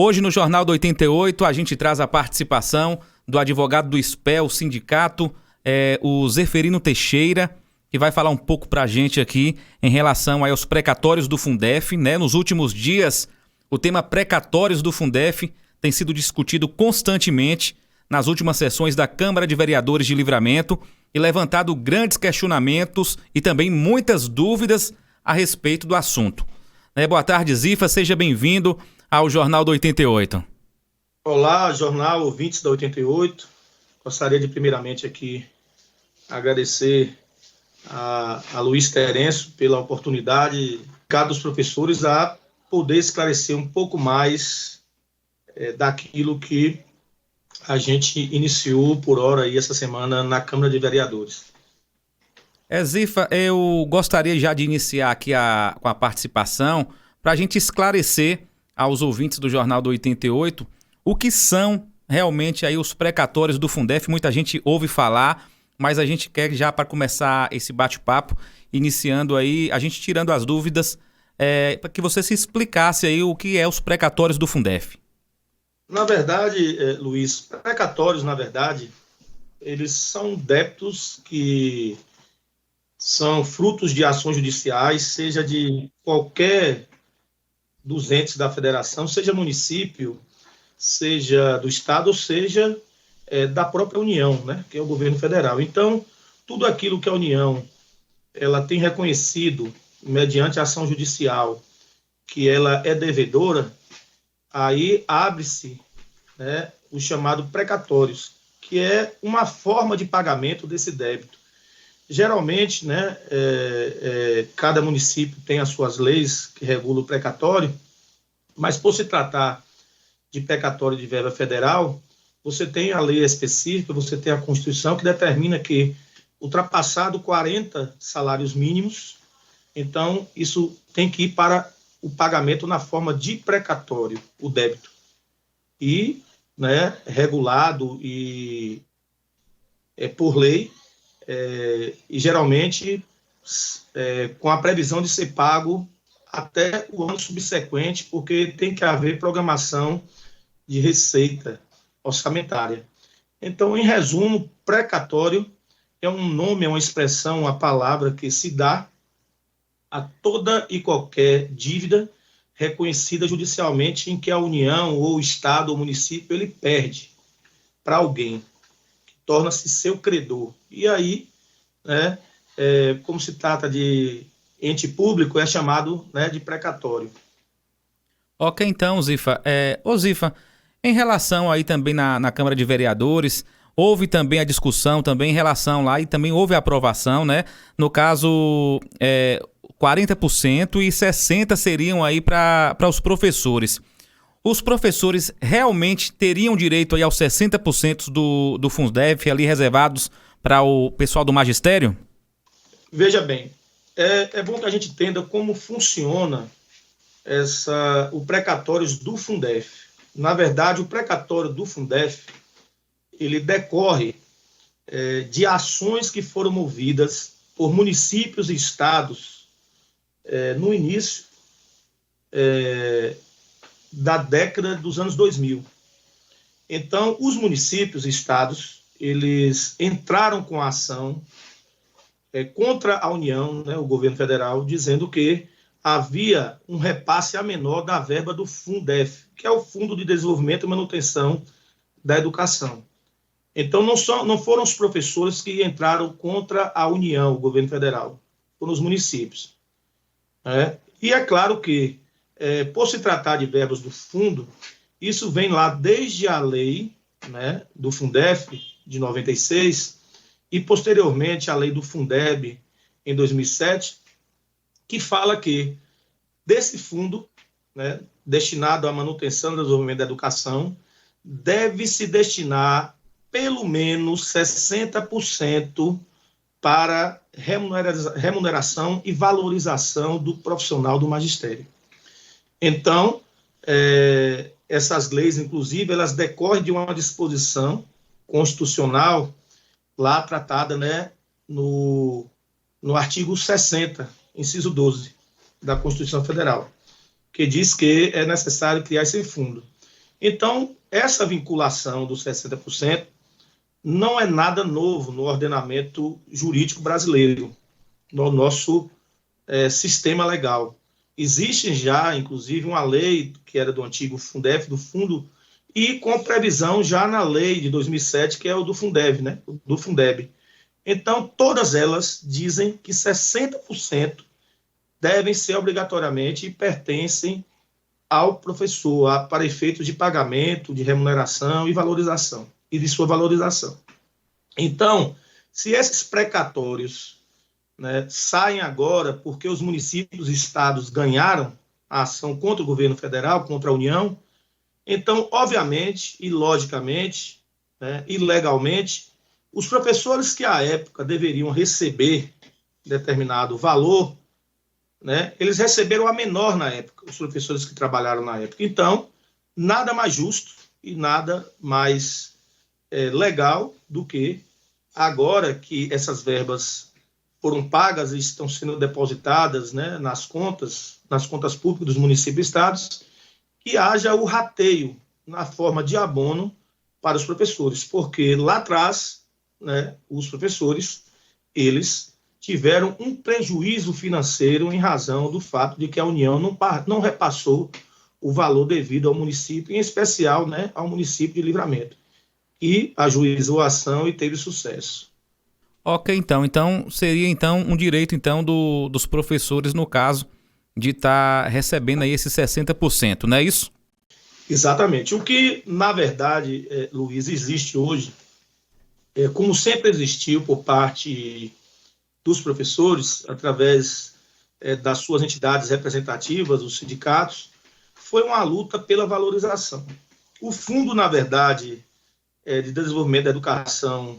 Hoje no Jornal do 88 a gente traz a participação do advogado do SPEL, sindicato, o Zeferino Teixeira, que vai falar um pouco pra gente aqui em relação aí aos precatórios do Fundef, né? Nos últimos dias, o tema precatórios do Fundef tem sido discutido constantemente nas últimas sessões da Câmara de Vereadores de Livramento e levantado grandes questionamentos e também muitas dúvidas a respeito do assunto. Boa tarde, Zifa, seja bem-vindo ao Jornal do 88. Olá, jornal, ouvintes da 88. Gostaria de primeiramente aqui agradecer a Luiz Terencio pela oportunidade, cada dos professores, a poder esclarecer um pouco mais daquilo que a gente iniciou por hora aí essa semana na Câmara de Vereadores. Zifa, eu gostaria já de iniciar aqui com a participação para a gente esclarecer aos ouvintes do Jornal do 88 o que são realmente aí os precatórios do Fundef. Muita gente ouve falar, mas a gente quer já, para começar esse bate-papo, iniciando aí, a gente tirando as dúvidas, para que você se explicasse aí o que é os precatórios do Fundef. Na verdade, Luiz, precatórios, na verdade, eles são débitos que são frutos de ações judiciais, seja de qualquer dos entes da federação, seja município, seja do estado, ou seja da própria União, né, que é o governo federal. Então, tudo aquilo que a União ela tem reconhecido mediante a ação judicial que ela é devedora, aí abre-se, né, o chamado precatórios, que é uma forma de pagamento desse débito. Geralmente, né, cada município tem as suas leis que regulam o precatório, mas por se tratar de precatório de verba federal, você tem a lei específica, você tem a Constituição que determina que, ultrapassado 40 salários mínimos, então isso tem que ir para o pagamento na forma de precatório, o débito. E, né, regulado e por lei, e geralmente com a previsão de ser pago até o ano subsequente, porque tem que haver programação de receita orçamentária. Então, em resumo, precatório é um nome, é uma expressão, uma palavra que se dá a toda e qualquer dívida reconhecida judicialmente em que a União, ou o Estado, ou o município, ele perde para alguém, que torna-se seu credor. E aí, né, como se trata de ente público, é chamado, né, de precatório. Ok, então, Zifa. Zifa, em relação aí também na Câmara de Vereadores, houve também a discussão também em relação lá e também houve a aprovação, né? No caso, 40% e 60% seriam aí para os professores. Os professores realmente teriam direito aí aos 60% do Fundef ali reservados para o pessoal do magistério? Veja bem, é bom que a gente entenda como funciona o precatórios do Fundef. Na verdade, o precatório do Fundef, ele decorre de ações que foram movidas por municípios e estados no início da década dos anos 2000. Então, os municípios e estados, eles entraram com a ação contra a União, né, o governo federal, dizendo que havia um repasse a menor da verba do Fundef, que é o Fundo de Desenvolvimento e Manutenção da Educação. Então, não foram os professores que entraram contra a União, o governo federal, foram os municípios. E é claro que, por se tratar de verbas do fundo, isso vem lá desde a lei, né, do Fundef, de 96, e posteriormente a lei do Fundeb, em 2007, que fala que desse fundo, né, destinado à manutenção e desenvolvimento da educação, deve-se destinar pelo menos 60% para remuneração e valorização do profissional do magistério. Então, essas leis, inclusive, elas decorrem de uma disposição constitucional lá tratada, né, no artigo 60, inciso 12, da Constituição Federal, que diz que é necessário criar esse fundo. Então, essa vinculação dos 60% não é nada novo no ordenamento jurídico brasileiro, no nosso sistema legal. Existe já, inclusive, uma lei que era do antigo Fundef, do Fundo, e com previsão já na lei de 2007, que é o do Fundeb, né? Do Fundeb. Então, todas elas dizem que 60% devem ser obrigatoriamente e pertencem ao professor, para efeitos de pagamento, de remuneração e valorização, e de sua valorização. Então, se esses precatórios, né, saem agora porque os municípios e estados ganharam a ação contra o governo federal, contra a União, então, obviamente e logicamente, né, e legalmente, os professores que à época deveriam receber determinado valor, né, eles receberam a menor na época, os professores que trabalharam na época. Então, nada mais justo e nada mais legal do que agora que essas verbas foram pagas e estão sendo depositadas, né, nas contas públicas dos municípios e estados, que haja o rateio na forma de abono para os professores, porque lá atrás, né, os professores, eles tiveram um prejuízo financeiro em razão do fato de que a União não repassou o valor devido ao município, em especial, né, ao município de Livramento, e ajuizou a ação e teve sucesso. Ok, então seria então um direito então dos professores, no caso, de estar recebendo aí esses 60%, não é isso? Exatamente. O que, na verdade, Luiz, existe hoje, como sempre existiu por parte dos professores, através das suas entidades representativas, os sindicatos, foi uma luta pela valorização. O Fundo, na verdade, de Desenvolvimento da Educação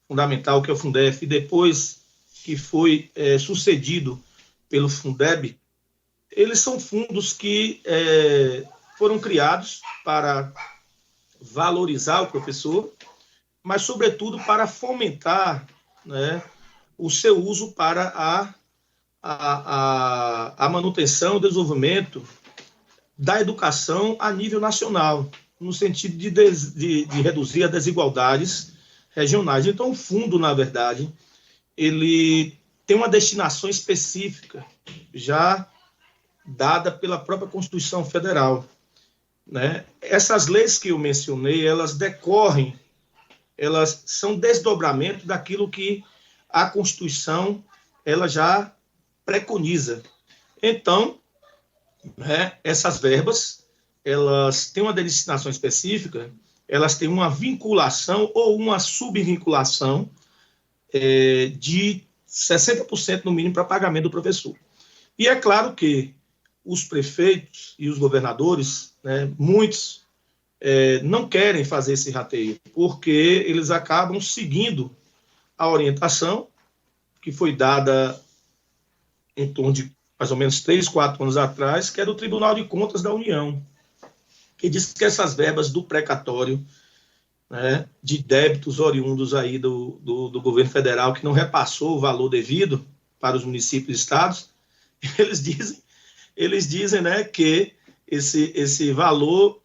Fundamental, que é o Fundef, e depois que foi sucedido pelo Fundeb, eles são fundos que foram criados para valorizar o professor, mas, sobretudo, para fomentar, né, o seu uso para a manutenção e desenvolvimento da educação a nível nacional, no sentido de reduzir as desigualdades regionais. Então, o fundo, na verdade, ele tem uma destinação específica, já dada pela própria Constituição Federal, né? Essas leis que eu mencionei, elas decorrem, elas são desdobramento daquilo que a Constituição ela já preconiza. Então, né, essas verbas, elas têm uma destinação específica, elas têm uma vinculação ou uma subvinculação de 60% no mínimo para pagamento do professor. E é claro que os prefeitos e os governadores, né, muitos não querem fazer esse rateio, porque eles acabam seguindo a orientação que foi dada em torno de mais ou menos 3, 4 anos atrás, que é do Tribunal de Contas da União, que diz que essas verbas do precatório, né, de débitos oriundos aí do governo federal, que não repassou o valor devido para os municípios e estados, eles dizem, né, que esse valor,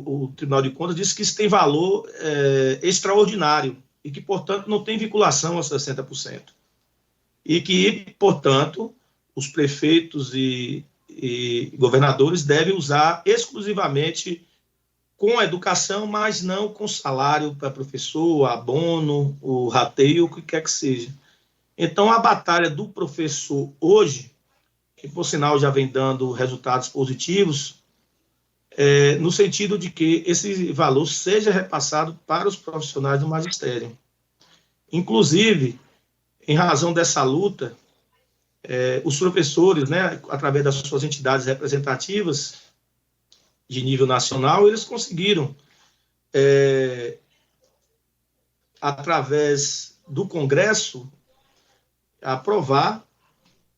o Tribunal de Contas diz que isso tem valor extraordinário e que, portanto, não tem vinculação aos 60%. E que, portanto, os prefeitos e governadores devem usar exclusivamente com a educação, mas não com salário para professor, abono, o rateio, o que quer que seja. Então, a batalha do professor hoje, que por sinal já vem dando resultados positivos, no sentido de que esse valor seja repassado para os profissionais do magistério. Inclusive, em razão dessa luta, os professores, né, através das suas entidades representativas de nível nacional, eles conseguiram, através do Congresso, aprovar,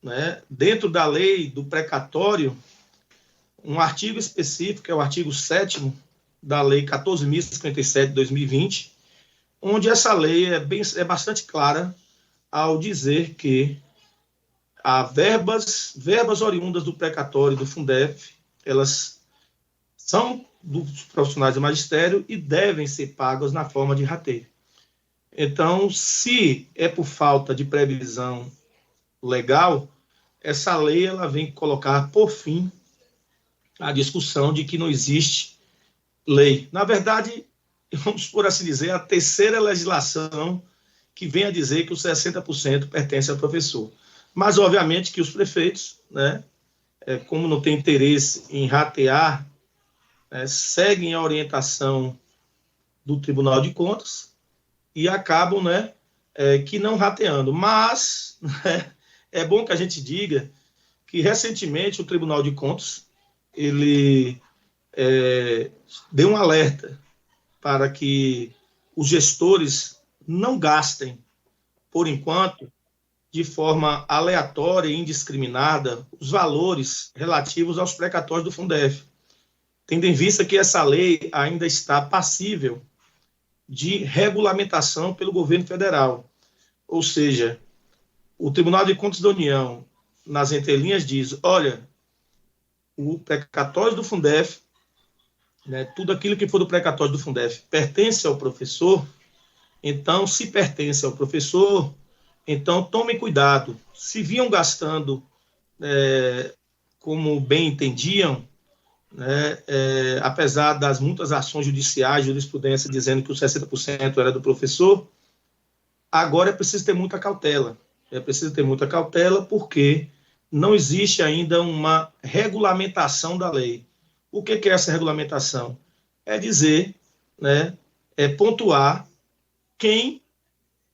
né, dentro da lei do precatório, um artigo específico, que é o artigo 7º da Lei 14.057 de 2020, onde essa lei é bastante clara ao dizer que as verbas oriundas do precatório do Fundef, elas são dos profissionais do magistério e devem ser pagos na forma de rateio. Então, se é por falta de previsão legal, essa lei ela vem colocar por fim a discussão de que não existe lei. Na verdade, vamos por assim dizer, a terceira legislação que vem a dizer que os 60% pertence ao professor. Mas, obviamente, que os prefeitos, né, como não tem interesse em ratear, seguem a orientação do Tribunal de Contas e acabam, né, que não rateando. Mas né, é bom que a gente diga que, recentemente, o Tribunal de Contas ele deu um alerta para que os gestores não gastem, por enquanto, de forma aleatória e indiscriminada, os valores relativos aos precatórios do Fundef, tendo em vista que essa lei ainda está passível de regulamentação pelo governo federal. Ou seja, o Tribunal de Contas da União, nas entrelinhas, diz, olha, o precatório do Fundef, né, tudo aquilo que for do precatório do Fundef pertence ao professor, então, se pertence ao professor, então tomem cuidado. Se vinham gastando como bem entendiam, né, apesar das muitas ações judiciais, jurisprudência dizendo que os 60% era do professor, agora é preciso ter muita cautela. É preciso ter muita cautela porque não existe ainda uma regulamentação da lei. O que é essa regulamentação? É dizer, né, pontuar quem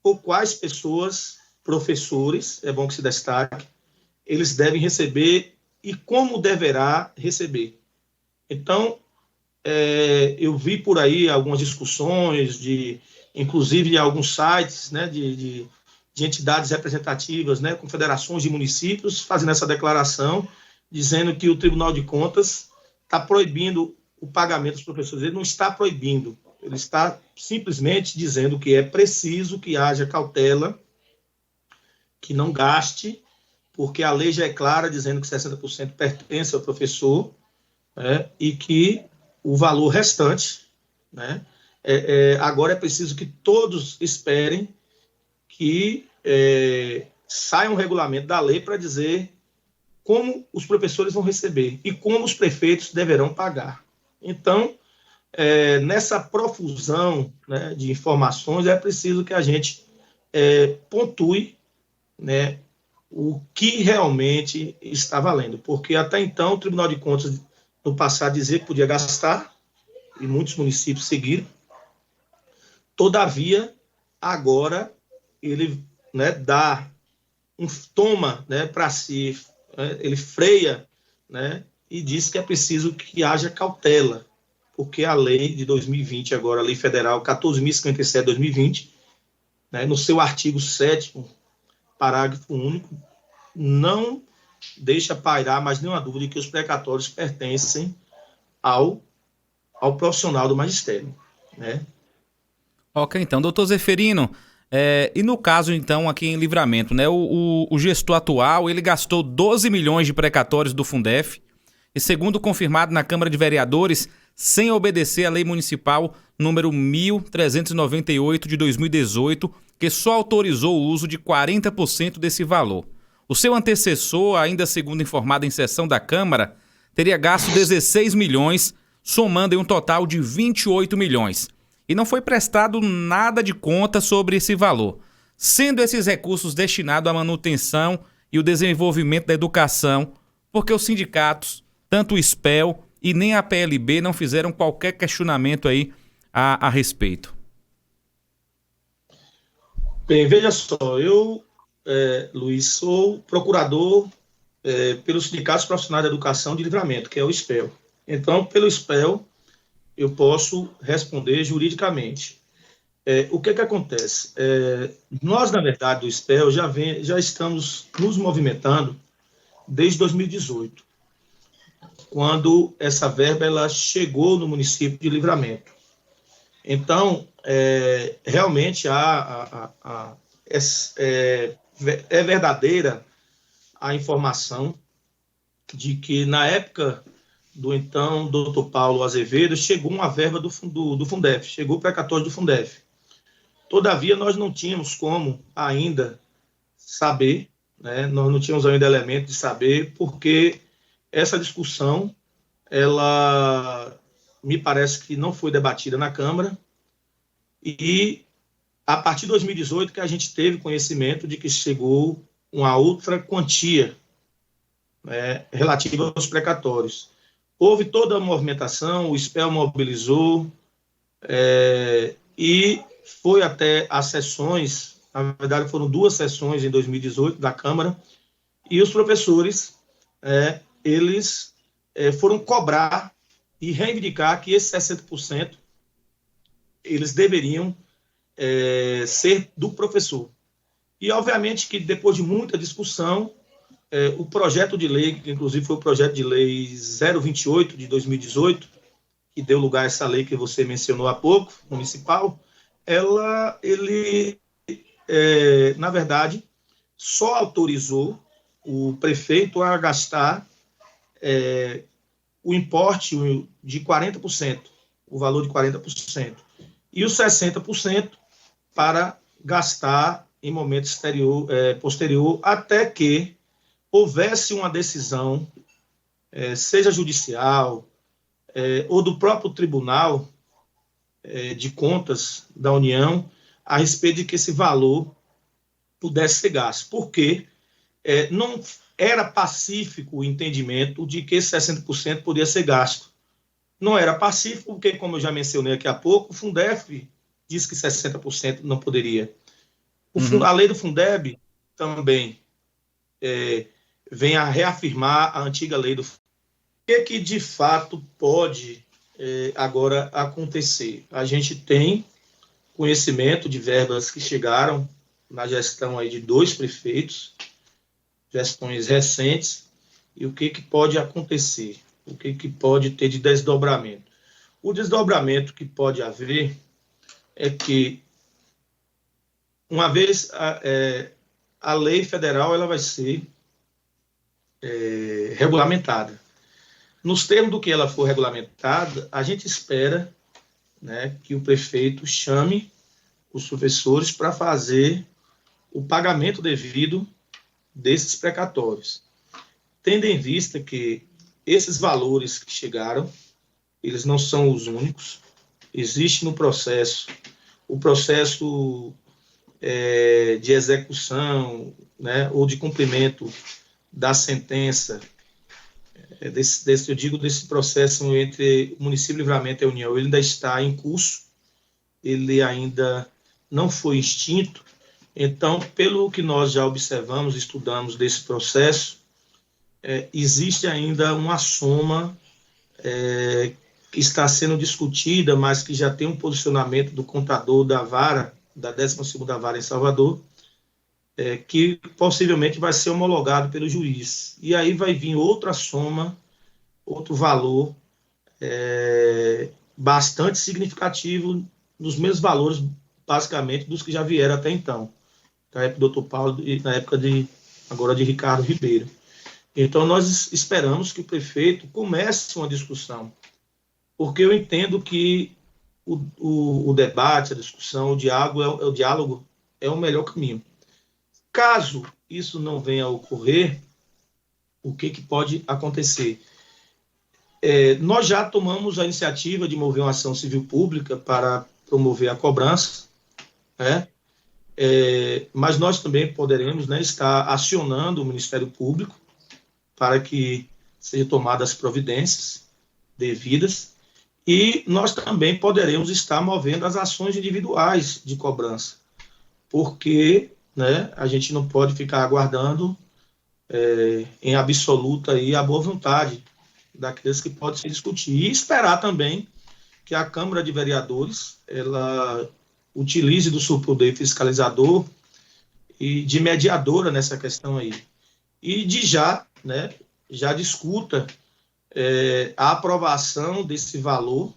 ou quais pessoas, professores, é bom que se destaque, eles devem receber e como deverá receber. Então, eu vi por aí algumas discussões, inclusive de alguns sites, né, de entidades representativas, né, confederações de municípios, fazendo essa declaração, dizendo que o Tribunal de Contas está proibindo o pagamento dos professores. Ele não está proibindo, ele está simplesmente dizendo que é preciso que haja cautela, que não gaste, porque a lei já é clara, dizendo que 60% pertence ao professor, né, e que o valor restante, né, agora é preciso que todos esperem que saia um regulamento da lei para dizer como os professores vão receber e como os prefeitos deverão pagar. Então, nessa profusão, né, de informações, é preciso que a gente pontue, né, o que realmente está valendo, porque até então o Tribunal de Contas no passado dizia que podia gastar, e muitos municípios seguiram. Todavia, agora ele, né, toma, né, para si, ele freia, né, e diz que é preciso que haja cautela, porque a lei de 2020, agora a lei federal 14.057 de 2020, né, no seu artigo 7º, parágrafo único, não deixa pairar mais nenhuma dúvida de que os precatórios pertencem ao profissional do magistério, né? Ok, então, doutor Zeferino, e no caso, então, aqui em Livramento, né, o gestor atual, ele gastou 12 milhões de precatórios do Fundef, e segundo confirmado na Câmara de Vereadores, sem obedecer à Lei Municipal número 1.398 de 2018, que só autorizou o uso de 40% desse valor. O seu antecessor, ainda segundo informado em sessão da Câmara, teria gasto 16 milhões, somando em um total de 28 milhões. E não foi prestado nada de conta sobre esse valor, sendo esses recursos destinados à manutenção e o desenvolvimento da educação, porque os sindicatos, tanto o SPEL e nem a PLB, não fizeram qualquer questionamento aí a respeito. Bem, veja só, eu, Luiz, sou procurador pelos sindicatos profissionais da educação de Livramento, que é o SPEL. Então, pelo SPEL, eu posso responder juridicamente. O que acontece? Nós, na verdade, do SPEL, já estamos nos movimentando desde 2018, quando essa verba ela chegou no município de Livramento. Então, realmente é verdadeira a informação de que, na época do então Dr. Paulo Azevedo, chegou uma verba do Fundef, chegou o precatório do Fundef. Todavia, nós não tínhamos como ainda saber, né, nós não tínhamos ainda elemento de saber, porque essa discussão, ela me parece que não foi debatida na Câmara, e a partir de 2018 que a gente teve conhecimento de que chegou uma outra quantia, né, relativa aos precatórios. Houve toda a movimentação, o SPEL mobilizou, e foi até as sessões, na verdade foram 2 sessões em 2018 da Câmara, e os professores, eles foram cobrar e reivindicar que esses 60% eles deveriam ser do professor. E, obviamente, que depois de muita discussão, o projeto de lei, que inclusive foi o projeto de lei 028 de 2018, que deu lugar a essa lei que você mencionou há pouco, municipal, ele, na verdade, só autorizou o prefeito a gastar o importe de 40%, o valor de 40%, e os 60% para gastar em momento posterior, até que houvesse uma decisão, seja judicial, ou do próprio Tribunal de Contas da União, a respeito de que esse valor pudesse ser gasto. Porque não era pacífico o entendimento de que esse 60% podia ser gasto. Não era pacífico, porque, como eu já mencionei aqui há pouco, o Fundef diz que 60% não poderia. A lei do Fundeb também vem a reafirmar a antiga lei do Fundeb. O que de fato pode agora acontecer? A gente tem conhecimento de verbas que chegaram na gestão aí de 2 prefeitos, gestões recentes, e o que pode acontecer? O que pode ter de desdobramento? O desdobramento que pode haver é que, uma vez a lei federal ela vai ser regulamentada. Nos termos do que ela for regulamentada, a gente espera, né, que o prefeito chame os professores para fazer o pagamento devido desses precatórios, tendo em vista que esses valores que chegaram, eles não são os únicos. Existe no processo, o processo de execução, né, ou de cumprimento da sentença, desse processo entre o município de Livramento e a União, ele ainda está em curso, ele ainda não foi extinto. Então, pelo que nós já observamos, estudamos desse processo, existe ainda uma soma que está sendo discutida, mas que já tem um posicionamento do contador da vara, da 12ª Vara em Salvador, que possivelmente vai ser homologado pelo juiz. E aí vai vir outra soma, outro valor bastante significativo, nos mesmos valores, basicamente, dos que já vieram até então, na época do Dr. Paulo e na época agora de Ricardo Ribeiro. Então, nós esperamos que o prefeito comece uma discussão, porque eu entendo que o debate, a discussão, o diálogo é o melhor caminho. Caso isso não venha a ocorrer, o que pode acontecer? Nós já tomamos a iniciativa de mover uma ação civil pública para promover a cobrança, né? Mas nós também poderemos, né, estar acionando o Ministério Público para que sejam tomadas providências devidas, e nós também poderemos estar movendo as ações individuais de cobrança, porque, né, a gente não pode ficar aguardando em absoluta aí a boa vontade daqueles que podem se discutir, e esperar também que a Câmara de Vereadores ela utilize do seu poder fiscalizador e de mediadora nessa questão aí, e já discuta a aprovação desse valor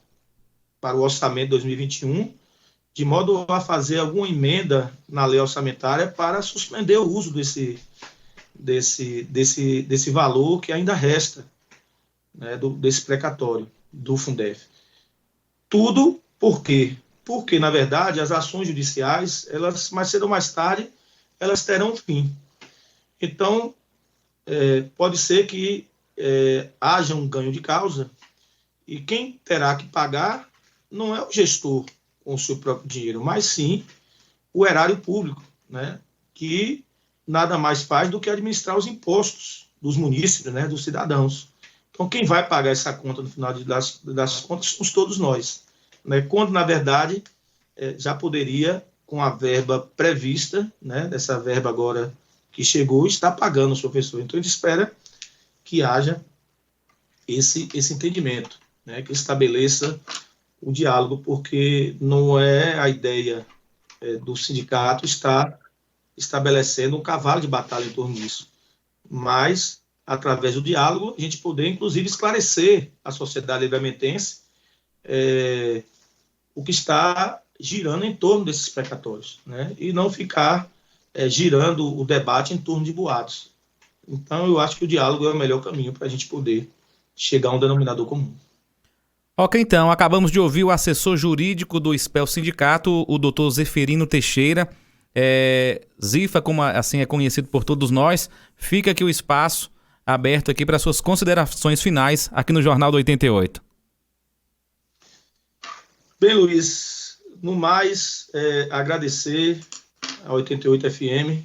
para o orçamento de 2021, de modo a fazer alguma emenda na lei orçamentária para suspender o uso desse valor que ainda resta, né, desse precatório do Fundef. Tudo por quê? Porque, na verdade, as ações judiciais, elas, mais cedo ou mais tarde, elas terão fim. Então, pode ser que haja um ganho de causa e quem terá que pagar não é o gestor com o seu próprio dinheiro, mas sim o erário público, né, que nada mais faz do que administrar os impostos dos munícipes, né, dos cidadãos. Então, quem vai pagar essa conta no final das contas somos todos nós, né, quando, na verdade, já poderia, com a verba prevista, né, dessa verba agora que chegou, estar pagando os professores. Então, a gente espera que haja esse entendimento, né, que estabeleça o diálogo, porque não é a ideia do sindicato estar estabelecendo um cavalo de batalha em torno disso, mas, através do diálogo, a gente poder, inclusive, esclarecer à sociedade livramentense o que está girando em torno desses precatórios, né, e não ficar girando o debate em torno de boatos. Então, eu acho que o diálogo é o melhor caminho para a gente poder chegar a um denominador comum. Ok, então, acabamos de ouvir o assessor jurídico do SPEL Sindicato, o doutor Zeferino Teixeira. Zifa, como assim é conhecido por todos nós, fica aqui o espaço aberto aqui para suas considerações finais aqui no Jornal do 88. Bem, Luiz, no mais, agradecer a 88 FM,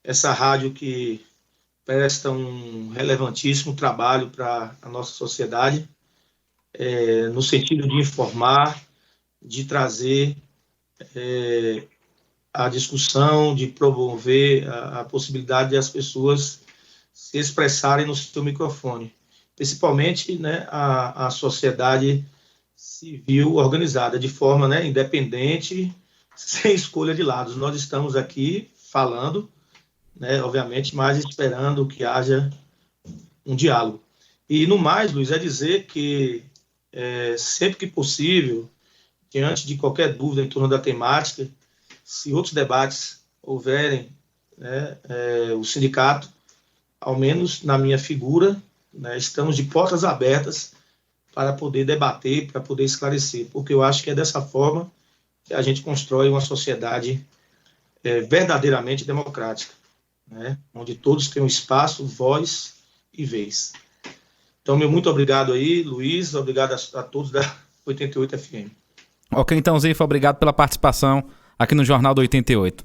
essa rádio que presta um relevantíssimo trabalho para a nossa sociedade, no sentido de informar, de trazer a discussão, de promover a possibilidade de as pessoas se expressarem no seu microfone, principalmente, né, a sociedade civil organizada, de forma, né, independente, sem escolha de lados. Nós estamos aqui falando, né, obviamente, mas esperando que haja um diálogo. E, no mais, Luiz, é dizer que, sempre que possível, diante de qualquer dúvida em torno da temática, se outros debates houverem, né, o sindicato, ao menos na minha figura, né, estamos de portas abertas para poder debater, para poder esclarecer, porque eu acho que é dessa forma que a gente constrói uma sociedade verdadeiramente democrática, né, onde todos têm um espaço, voz e vez. Então, meu muito obrigado aí, Luiz, obrigado a todos da 88 FM. Ok, então, Zifa, obrigado pela participação aqui no Jornal do 88.